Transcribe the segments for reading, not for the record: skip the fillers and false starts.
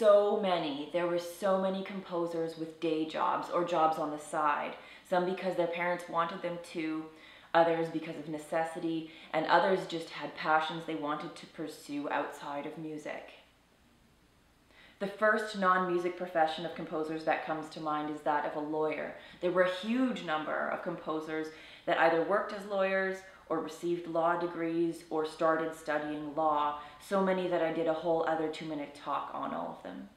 There were so many composers with day jobs or jobs on the side, some because their parents wanted them to, others because of necessity, and others just had passions they wanted to pursue outside of music. The first non-music profession of composers that comes to mind is that of a lawyer. There were a huge number of composers that either worked as lawyers or received law degrees or started studying law, so many that I did a whole other 2-minute talk on all of them.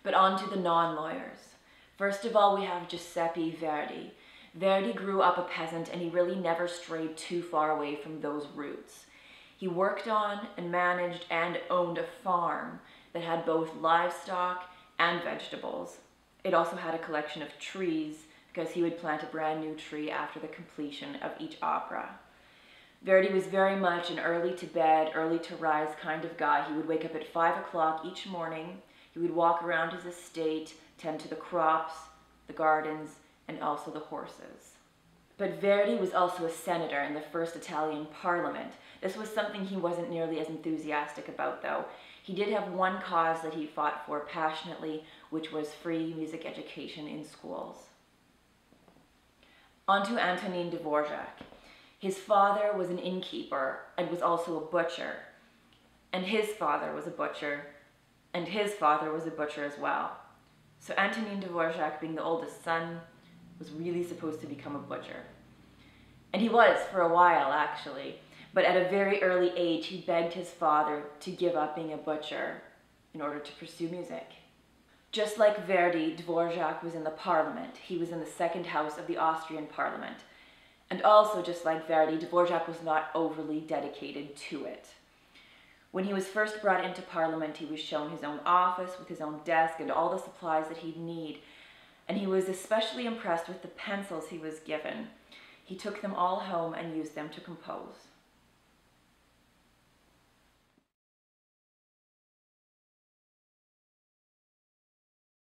But on to the non-lawyers. First of all, we have Giuseppe Verdi. Verdi grew up a peasant, and he really never strayed too far away from those roots. He worked on and managed and owned a farm that had both livestock and vegetables. It also had a collection of trees, because he would plant a brand new tree after the completion of each opera. Verdi was very much an early to bed, early to rise kind of guy. He would wake up at 5 o'clock each morning. He would walk around his estate, tend to the crops, the gardens, and also the horses. But Verdi was also a senator in the first Italian parliament. This was something he wasn't nearly as enthusiastic about, though. He did have one cause that he fought for passionately, which was free music education in schools. On to Antonin Dvorak. His father was an innkeeper and was also a butcher. And his father was a butcher, and his father was a butcher as well. So Antonin Dvorak, being the oldest son, was really supposed to become a butcher. And he was for a while, actually. But at a very early age, he begged his father to give up being a butcher in order to pursue music. Just like Verdi, Dvorak was in the parliament. He was in the second house of the Austrian parliament. And also, just like Verdi, Dvorak was not overly dedicated to it. When he was first brought into parliament, he was shown his own office with his own desk and all the supplies that he'd need. And he was especially impressed with the pencils he was given. He took them all home and used them to compose.